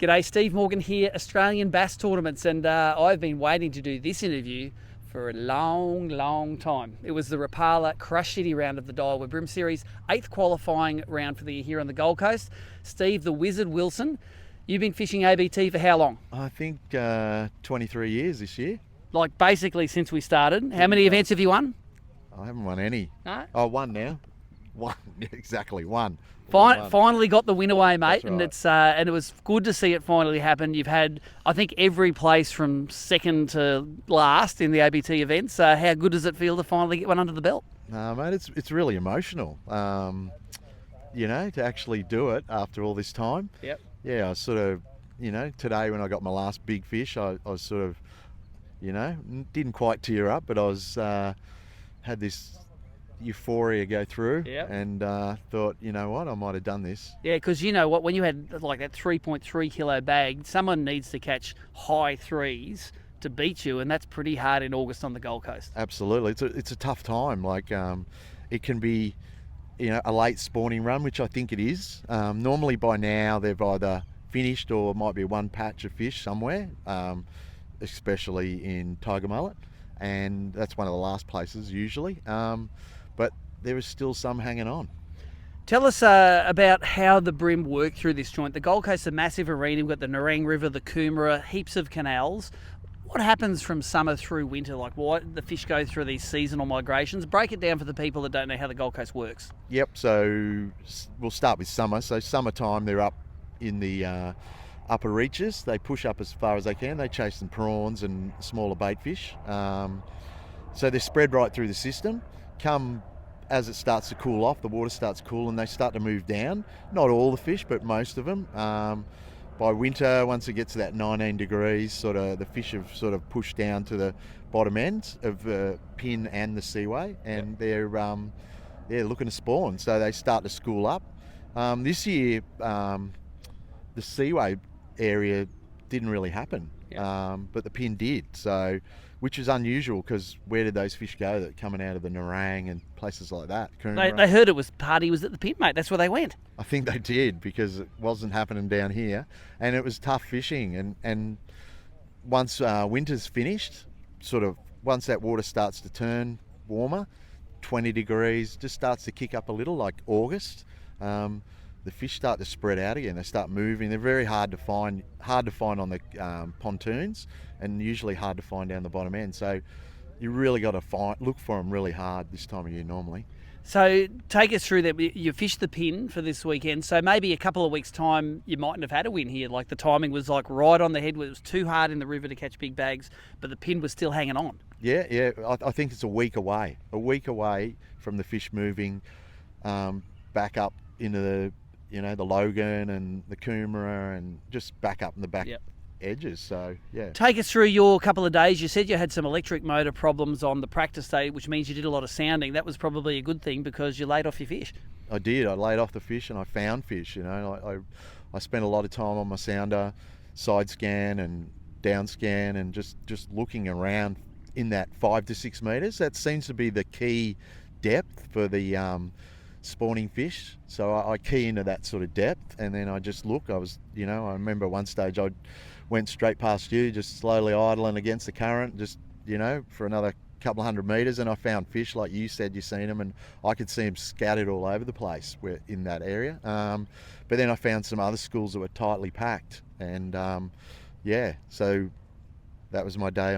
G'day, Steve Morgan here, Australian Bass Tournaments, and I've been waiting to do this interview for a long time. It was the Rapala Crush City round of the Daiwa BREAM Series, 8th qualifying round for the year here on the Gold Coast. Steve, the Wizard Wilson, you've been fishing ABT for how long? I think 23 years this year. Like basically since we started. How many events have you won? I haven't won any. No? Oh, one now. One, exactly, one. Finally got the win away, mate, That's right. and it was good to see it finally happen. You've had, I think, every place from second to last in the ABT events. How good does it feel to finally get one under the belt? Mate, it's really emotional. To actually do it after all this time. Yep. Yeah, I sort of, today when I got my last big fish, I was sort of, didn't quite tear up, but I was had this euphoria go through. Yep. And thought, you know what, I might have done this. Yeah, because you know what, when you had like that 3.3 kilo bag, someone needs to catch high threes to beat you, and that's pretty hard in August on the Gold Coast. Absolutely, it's a tough time. Like it can be, a late spawning run, which I think it is. Normally by now they've either finished or might be one patch of fish somewhere, especially in Tiger Mullet, and that's one of the last places usually. But there is still some hanging on. Tell us about how the bream work through this joint. The Gold Coast is a massive arena. We've got the Nerang River, the Coomera, heaps of canals. What happens from summer through winter? Like what the fish go through these seasonal migrations? Break it down for the people that don't know how the Gold Coast works. Yep, so we'll start with summer. So summertime, they're up in the upper reaches. They push up as far as they can. They chase some prawns and smaller bait fish. So they're spread right through the system. Come as it starts to cool off, the water starts to cool and they start to move down. Not all the fish, but most of them. By winter, once it gets to that 19 degrees, the fish have sort of pushed down to the bottom end of the pin and the seaway, and they're looking to spawn. So they start to school up. This year, the seaway area didn't really happen, but the pin did. So, which is unusual because where did those fish go that are coming out of the Nerang and places like that? They heard it was party was at the pin, mate. That's where they went. I think they did because it wasn't happening down here, and it was tough fishing. And once winter's finished, once that water starts to turn warmer, 20 degrees, just starts to kick up a little, like August. The fish start to spread out again. They start moving. They're very hard to find on the pontoons, and usually hard to find down the bottom end. So you really got to look for them really hard this time of year normally. So take us through that. You fished the pin for this weekend. So maybe a couple of weeks' time, you mightn't have had a win here. Like the timing was like right on the head. It was too hard in the river to catch big bags, but the pin was still hanging on. Yeah. I think it's a week away from the fish moving back up into the Logan and the Coomera and just back up in the back edges. So, yeah. Take us through your couple of days. You said you had some electric motor problems on the practice day, which means you did a lot of sounding. That was probably a good thing because you laid off your fish. I did. I laid off the fish and I found fish. I spent a lot of time on my sounder, side scan and down scan, and just looking around in that 5 to 6 meters. That seems to be the key depth for the spawning fish. So I key into that sort of depth, and then I just look. I remember one stage I went straight past you, just slowly idling against the current, just for another couple of 100 meters, and I found fish like you said you've seen them, and I could see them scattered all over the place in that area. But then I found some other schools that were tightly packed, and so that was my day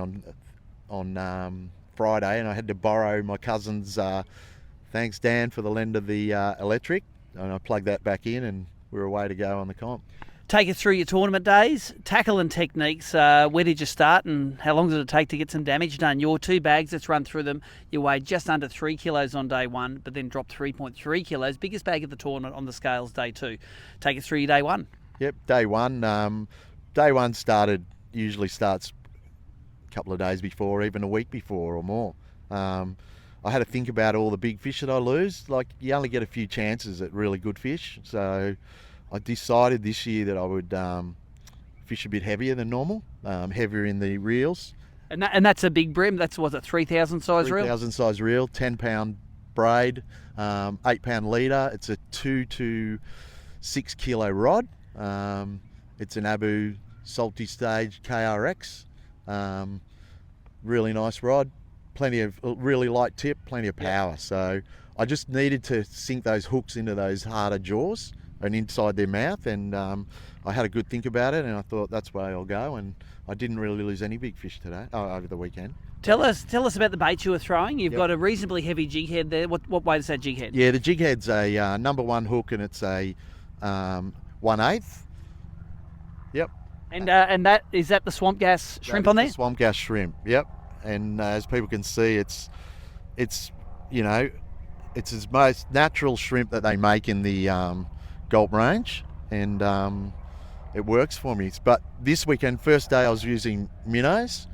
on Friday, and I had to borrow my cousin's thanks Dan for the lend of the electric, and I plugged that back in and we were away to go on the comp. Take us through your tournament days, tackle and techniques. Where did you start and how long did it take to get some damage done? Your 2 bags, let's run through them. You weighed just under 3 kilos on day 1, but then dropped 3.3 kilos. Biggest bag of the tournament on the scales day 2. Take us through your day 1. Yep, day 1. Day 1 usually starts a couple of days before, even a week before or more. I had to think about all the big fish that I lose. Like, you only get a few chances at really good fish. So I decided this year that I would fish a bit heavier than normal, heavier in the reels. And that's a big bream. That's, was it 3,000 size reel? 3,000 size reel, 10-pound braid, 8-pound leader. It's a 2 to 6 kilo rod. It's an Abu Salty Stage KRX. Really nice rod, plenty of really light tip, plenty of power. So I just needed to sink those hooks into those harder jaws and inside their mouth, and I had a good think about it, and I thought that's where I'll go, and I didn't really lose any big fish today, over the weekend. Tell us about the bait you were throwing. You've got a reasonably heavy jig head there. What weight is that jig head? Yeah, the jig head's a number 1 hook, and it's a 1/8. Yep. And that is that the swamp gas shrimp on there? The swamp gas shrimp. Yep. And as people can see, it's it's the most natural shrimp that they make in the Gulp range, and it works for me. But this weekend, first day, I was using minnows,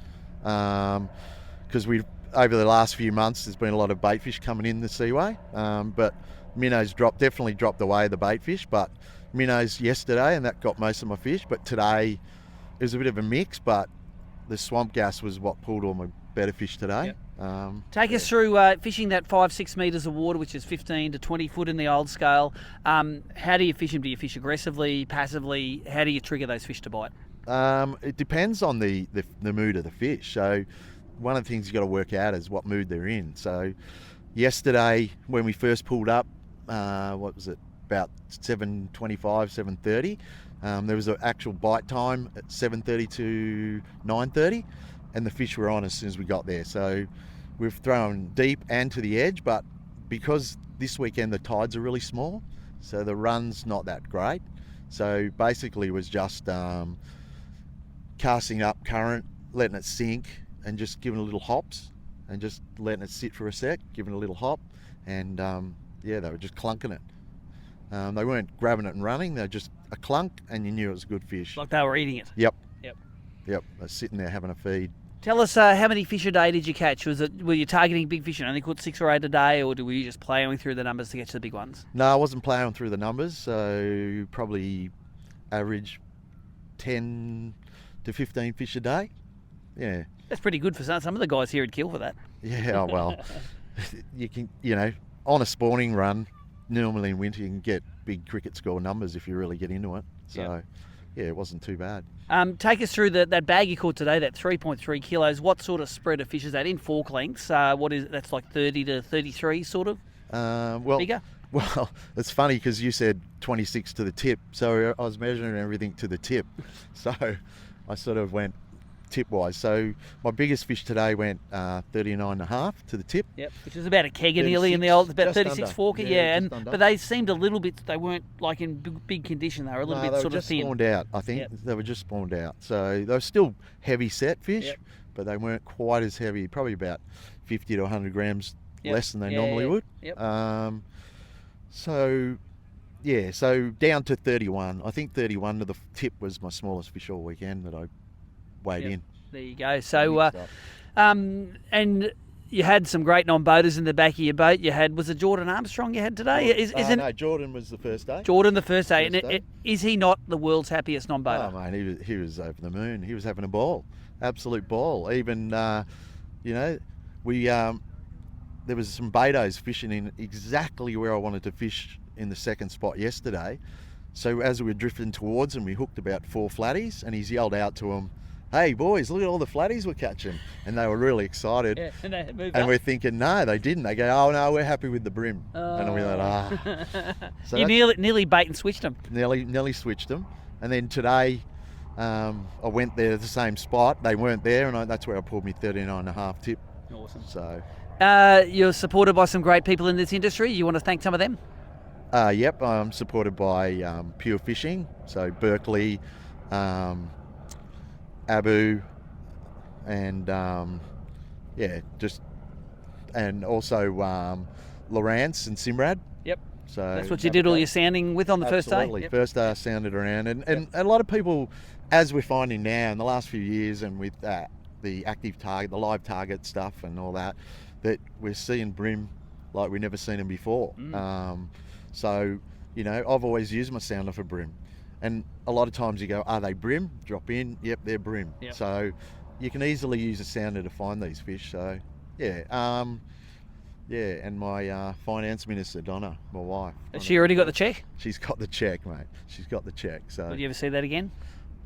because over the last few months there's been a lot of bait fish coming in the seaway, but minnows definitely dropped away the bait fish, but minnows yesterday, and that got most of my fish. But today it was a bit of a mix, but the swamp gas was what pulled all my better fish today. Take us through fishing that 5-6 metres of water, which is 15 to 20 foot in the old scale. How do you fish them? Do you fish aggressively, passively? How do you trigger those fish to bite? It depends on the mood of the fish. So one of the things you got to work out is what mood they're in. So yesterday when we first pulled up, what was it, about 7:25, 7:30, there was an actual bite time at 7:30 to 9:30, and the fish were on as soon as we got there. So we've thrown deep and to the edge, but because this weekend the tides are really small, so the run's not that great. So basically it was just casting up current, letting it sink, and just giving it little hops, and just letting it sit for a sec, giving it a little hop, and they were just clunking it. They weren't grabbing it and running, they were just a clunk, and you knew it was a good fish. Like they were eating it? Yep. They're sitting there having a feed. Tell us, how many fish a day did you catch? Were you targeting big fish and only caught 6 or 8 a day, or were you just ploughing through the numbers to get to the big ones? No, I wasn't ploughing through the numbers, so probably average 10 to 15 fish a day. Yeah. That's pretty good for some of the guys here would kill for that. Yeah, well, you can, on a spawning run, normally in winter you can get big cricket score numbers if you really get into it. So, it wasn't too bad. Take us through that bag you caught today, that 3.3 kilos. What sort of spread of fish is that in fork lengths? That's like 30 to 33 sort of? Bigger? Well, it's funny because you said 26 to the tip, so I was measuring everything to the tip. So I sort of went tip-wise. So my biggest fish today went 39.5 to the tip. Yep, which is about a kegger nearly in the old, about 36 forker. But they seemed a little bit, they weren't like in big condition. They were a little bit sort of thin. They were just spawned out, I think. They were just spawned out. So they were still heavy set fish, but they weren't quite as heavy, probably about 50 to 100 grams less than they normally would. So down to 31. I think 31 to the tip was my smallest fish all weekend that I weighed in. There you go. So, and you had some great non-boaters in the back of your boat. Was it Jordan Armstrong you had today? No, Jordan was the first day. Jordan the first day. Is he not the world's happiest non-boater? Oh, mate, he was over the moon. He was having a ball, absolute ball. Even, there was some betos fishing in exactly where I wanted to fish in the second spot yesterday. So as we were drifting towards him, we hooked about 4 flatties, and he's yelled out to them, "Hey boys, look at all the flatties we're catching." And they were really excited. Yeah, and they moved and up. we're thinking, no, they didn't. They go, "Oh no, we're happy with the brim." And we like, So you nearly bait and switched them. Nearly switched them. And then today, I went there to the same spot. They weren't there, and that's where I pulled me 39.5 tip. Awesome. So you're supported by some great people in this industry. You want to thank some of them? Yep, I'm supported by Pure Fishing, so Berkeley, Abu, and and also Lawrence and Simrad. Yep. So that's what you did all your sounding with on the first day. Absolutely. First day I sounded around, and a lot of people, as we're finding now in the last few years, and with the active target, the live target stuff, and all that we're seeing brim like we've never seen them before. So, I've always used my sounder for brim. And a lot of times you go, are they brim? Drop in, yep, they're brim. Yep. So you can easily use a sounder to find these fish. So, Yeah, and my finance minister, Donna, my wife. Has she already got the cheque? She's got the cheque, mate. She's got the cheque. So Would you ever see that again?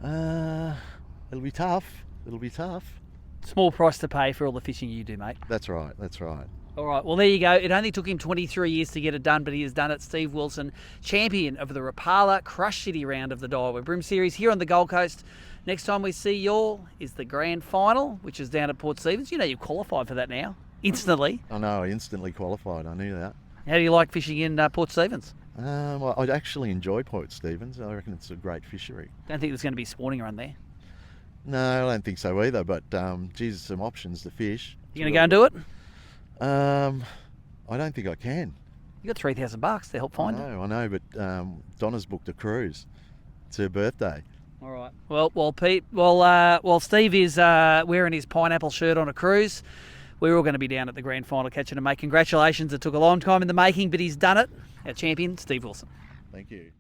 it'll be tough. It'll be tough. Small price to pay for all the fishing you do, mate. That's right. That's right. All right, well, there you go. It only took him 23 years to get it done, but he has done it. Steve Wilson, champion of the Rapala Crush City round of the Daiwa BREAM Series here on the Gold Coast. Next time we see you all is the grand final, which is down at Port Stephens. You know you've qualified for that now, instantly. I know, I instantly qualified. I knew that. How do you like fishing in Port Stephens? Well, I actually enjoy Port Stephens. I reckon it's a great fishery. Don't think there's going to be spawning around there. No, I don't think so either, but geez, some options to fish. You going to go and do it? I don't think I can. You got $3,000 to help find it. I know, but Donna's booked a cruise. It's her birthday. All right. Well, Pete. While Steve is wearing his pineapple shirt on a cruise, we're all going to be down at the grand final catching him, mate. Congratulations! It took a long time in the making, but he's done it. Our champion, Steve Wilson. Thank you.